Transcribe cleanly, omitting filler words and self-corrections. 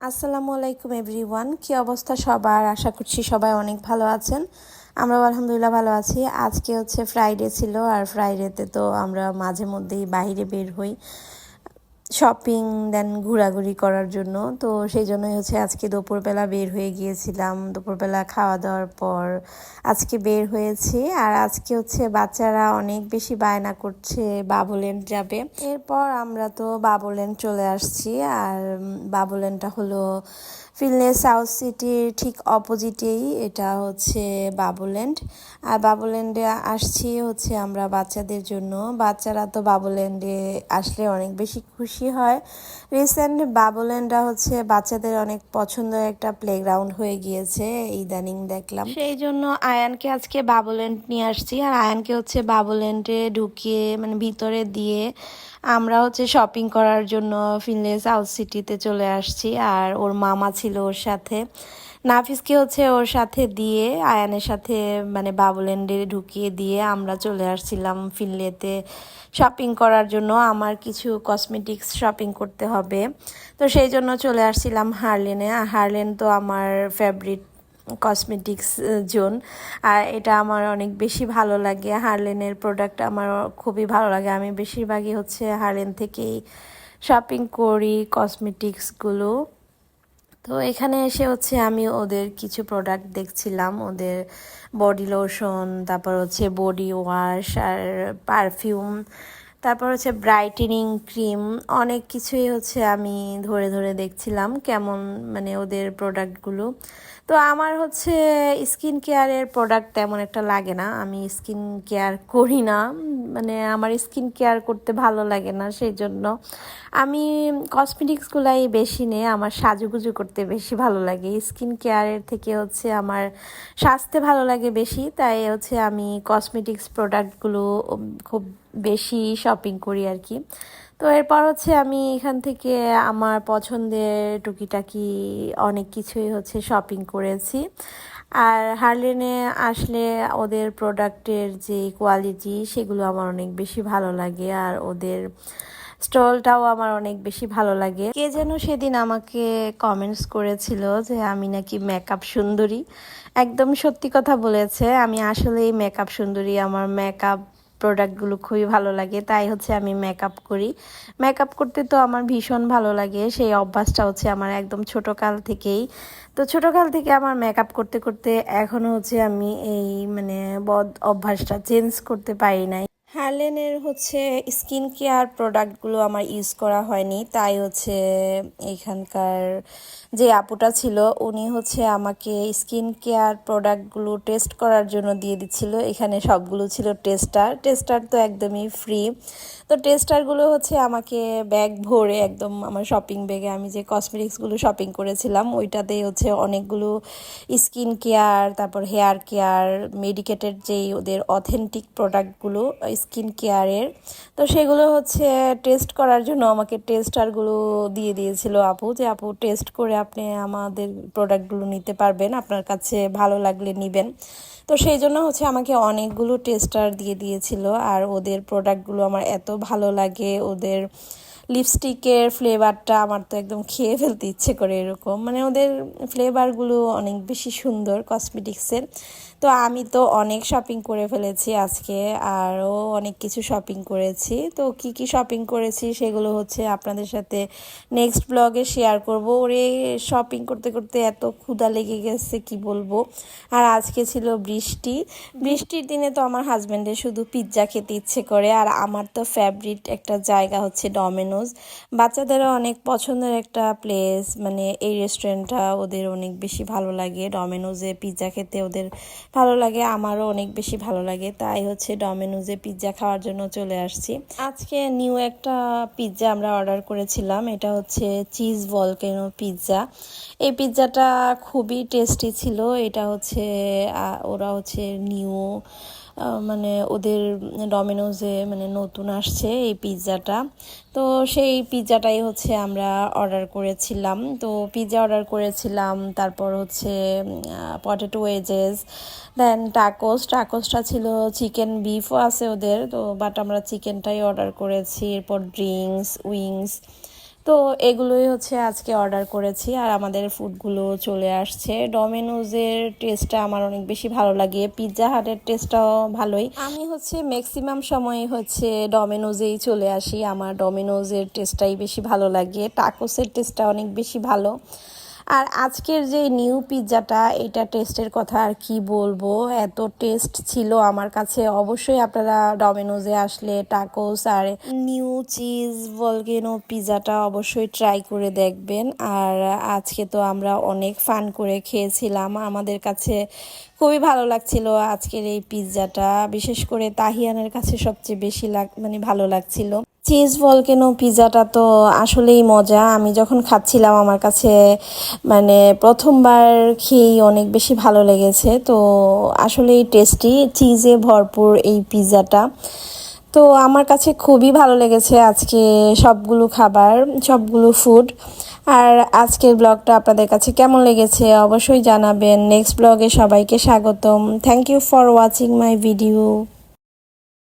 আসসালামু আলাইকুম এভরিওয়ান, কি অবস্থা সবার? আশা করছি সবাই অনেক ভালো আছেন। আমরা আলহামদুলিল্লাহ ভালো আছি। আজকে হচ্ছে ফ্রাইডে ছিল, আর ফ্রাইডেতে তো আমরা মাঝে মধ্যেই বাইরে বের হই শপিং দেন ঘোরাঘুরি করার জন্য। তো সেই জন্যই হচ্ছে আজকে দুপুরবেলা বের হয়ে গিয়েছিলাম। দুপুরবেলা খাওয়া দাওয়ার পর আজকে বের হয়েছি। আর আজকে হচ্ছে বাচ্চারা অনেক বেশি বায়না করছে বাবুল্যান্ড যাবে। এরপর আমরা তো বাবুল্যান্ড চলে আসছি। আর বাবুল্যান্ডটা হলো ফিলনেস সাউথ সিটির ঠিক অপোজিটেই এটা হচ্ছে বাবুল্যান্ড। আর বাবুল্যান্ডে আসছি হচ্ছে আমরা বাচ্চাদের জন্য। বাচ্চারা তো বাবুল্যান্ডে আসলে অনেক বেশি খুশি হয়। রিসেন্ট বাবুল্যান্ডটা হচ্ছে বাচ্চাদের অনেক পছন্দের একটা প্লেগ্রাউন্ড হয়ে গিয়েছে ইদানিং দেখলাম। সেই জন্য আয়ানকে আজকে বাবুল্যান্ড নিয়ে আসছি। আর আয়ানকে হচ্ছে বাবুল্যান্ডে ঢুকিয়ে মানে ভিতরে দিয়ে আমরা হচ্ছে শপিং করার জন্য ফিনলেস সাউথ সিটিতে চলে আসছি। আর ওর মামা ছিল ওর সাথে, নাফিসকে হচ্ছে ওর সাথে দিয়ে আয়ানের সাথে মানে বাবুল্যান্ডে ঢুকিয়ে দিয়ে আমরা চলে আসছিলাম ফিনলেতে শপিং করার জন্য। আমার কিছু কসমেটিক্স শপিং করতে হবে, তো সেই জন্য চলে আসছিলাম হার্লেনে। হার্লেন তো আমার ফেভারিট কসমেটিক্স জোন, আর এটা আমার অনেক বেশি ভালো লাগে। হার্লেনের প্রোডাক্ট আমার খুবই ভালো লাগে। আমি বেশিরভাগই হচ্ছে হার্লেন থেকেই শপিং করি কসমেটিক্সগুলো। তো এখানে এসে হচ্ছে আমি ওদের কিছু প্রোডাক্ট দেখছিলাম, ওদের বডি লোশন, তারপর হচ্ছে বডি ওয়াশ আর পারফিউম, তারপর হচ্ছে ব্রাইটেনিং ক্রিম, অনেক কিছুই হচ্ছে আমি ধরে ধরে দেখছিলাম কেমন মানে ওদের প্রোডাক্টগুলো। তো আমার হচ্ছে স্কিন কেয়ারের প্রোডাক্ট তেমন একটা লাগে না, আমি স্কিন কেয়ার করি না, মানে আমার স্কিন কেয়ার করতে ভালো লাগে না। সেই জন্য আমি কসমেটিক্সগুলাই বেশি নেই, আমার সাজুগুজু করতে বেশি ভালো লাগে। স্কিন কেয়ারের থেকে হচ্ছে আমার স্বাস্থ্যে ভালো লাগে বেশি, তাই হচ্ছে আমি কসমেটিক্স প্রোডাক্টগুলো খুব বেশি শপিং করি আর কি। তো এরপর হচ্ছে আমি এখান থেকে আমার পছন্দের টুকিটাকি অনেক কিছুই হচ্ছে শপিং করেছি। আর হার্লেনে আসলে ওদের প্রোডাক্টের যে কোয়ালিটি সেগুলো আমার অনেক বেশি ভালো লাগে, আর ওদের স্টলটাও আমার অনেক বেশি ভালো লাগে। কে যেন সেদিন আমাকে কমেন্টস করেছিল যে আমি নাকি মেকআপ সুন্দরী। একদম সত্যি কথা বলেছে, আমি আসলেই মেকআপ সুন্দরী। আমার মেকআপ প্রোডাক্টগুলো খুবই ভালো লাগে, তাই হচ্ছে আমি মেকআপ করি। মেকআপ করতে তো আমার ভীষণ ভালো লাগে, সেই অভ্যাসটা হচ্ছে আমার একদম ছোটোকাল থেকেই। তো ছোটোকাল থেকে আমার মেকআপ করতে করতে এখনও হচ্ছে আমি এই মানে বদ অভ্যাসটা চেঞ্জ করতে পারি নাই। হার্লেনের হচ্ছে স্কিন কেয়ার প্রোডাক্টগুলো আমার ইউজ করা হয়নি, তাই হচ্ছে এখানকার যে আপুটা ছিল উনি হচ্ছে আমাকে স্কিন কেয়ার প্রোডাক্টগুলো টেস্ট করার জন্য দিয়ে দিচ্ছিল। এখানে সবগুলো ছিল টেস্টার, টেস্টার তো একদমই ফ্রি। তো টেস্টারগুলো হচ্ছে আমাকে ব্যাগ ভরে একদম আমার শপিং ব্যাগে আমি যে কসমেটিক্সগুলো শপিং করেছিলাম ওইটাতেই হচ্ছে অনেকগুলো স্কিন কেয়ার, তারপর হেয়ার কেয়ার, মেডিকেটেড যেই ওদের অথেন্টিক প্রোডাক্টগুলো স্কিন কেয়ারের, তো সেগুলো হচ্ছে টেস্ট করার জন্য আমাকে টেস্টারগুলো দিয়ে দিয়েছিল আপু, যে আপু টেস্ট করে আপনি আমাদের প্রোডাক্টগুলো নিতে পারবেন, আপনার কাছে ভালো লাগলে নেবেন। তো সেই জন্য হচ্ছে আমাকে অনেকগুলো টেস্টার দিয়ে দিয়েছিল। আর ওদের প্রোডাক্টগুলো আমার এত ভালো লাগে, ওদের লিপস্টিকের ফ্লেভারটা আমার তো একদম খেয়ে ফেলতে ইচ্ছে করে এরকম, মানে ওদের ফ্লেভারগুলো অনেক বেশি সুন্দর কসমেটিক্সের। তো আমি তো অনেক শপিং করে ফেলেছি আজকে, আরও অনেক কিছু শপিং করেছি। তো কি কি শপিং করেছি সেগুলো হচ্ছে আপনাদের সাথে নেক্সট ব্লগে শেয়ার করব। ওরে শপিং করতে করতে এত ক্ষুধা লেগে গেছে কি বলবো। আর আজকে ছিল বৃষ্টি, বৃষ্টির দিনে তো আমার হাজব্যান্ডের শুধু পিৎজা খেতে ইচ্ছে করে। আর আমার তো ফেভারিট একটা জায়গা হচ্ছে ডমিনোজ, বাচ্চাদেরও অনেক পছন্দের একটা প্লেস, মানে এই রেস্টুরেন্টটা ওদের অনেক বেশি ভালো লাগে। ডমিনোজে পিৎজা খেতে ওদের ভালো লাগে, আমারও অনেক বেশি ভালো লাগে, তাই হচ্ছে ডমিনোজে পিৎজা খাওয়ার জন্য চলে আসছি। আজকে নিউ একটা পিৎজা আমরা অর্ডার করেছিলাম, এটা হচ্ছে চিজ ভলকেনো পিৎজা। এই পিৎজাটা খুবই টেস্টি ছিল। এটা হচ্ছে ওরা হচ্ছে নিউ মানে ওদের ডমিনোজে মানে নতুন আসছে এই পিৎজাটা। তো সেই পিৎজাটাই হচ্ছে আমরা অর্ডার করেছিলাম। তো পিৎজা অর্ডার করেছিলাম, তারপর হচ্ছে পটেটো ওয়েজেস, দেন টাকোসটা ছিল চিকেন বিফও আছে ওদের, তো বাট আমরা চিকেনটাই অর্ডার করেছি। এরপর ড্রিঙ্কস, উইংস, তো এগুলোই হচ্ছে আজকে অর্ডার করেছি আর আমাদের ফুডগুলো চলে আসছে। ডমিনোজের টেস্টটা আমার অনেক বেশি ভালো লাগে, পিৎজা হাটের টেস্টটাও ভালোই। আমি হচ্ছে ম্যাক্সিমাম সময় হচ্ছে ডমিনোজেই চলে আসি, আমার ডমিনোজের টেস্টটাই বেশি ভালো লাগে, টাকোসের টেস্টটা অনেক বেশি ভালো। আর আজকের যে নিউ পিৎজাটা, এটা টেস্টের কথা আর কি বলবো, এত টেস্ট ছিল আমার কাছে। অবশ্যই আপনারা ডমিনোজে আসলে টাকোস আর নিউ চিজ ভলকেনো পিৎজাটা অবশ্যই ট্রাই করে দেখবেন। আর আজকে তো আমরা অনেক ফান করে খেয়েছিলাম, আমাদের কাছে খুবই ভালো লাগছিল আজকের এই পিৎজাটা। বিশেষ করে তাহিয়ানের কাছে সবচেয়ে বেশি ভালো লাগছিল। চিজ ভলকেনো পিৎজাটা তো আসলেই মজা। আমি যখন খাচ্ছিলাম আমার কাছে প্রথমবার খেয়েই অনেক বেশি ভালো লেগেছে। তো আসলেই টেস্টি, চিজে ভরপুর এই পিৎজাটা। তো আমার কাছে খুবই ভালো লেগেছে আজকে সবগুলো খাবার, সবগুলো ফুড। আর আজকের ব্লগটা আপনাদের কাছে কেমন লেগেছে অবশ্যই জানাবেন। নেক্সট ব্লগে সবাইকে স্বাগতম। Thank you for watching my video.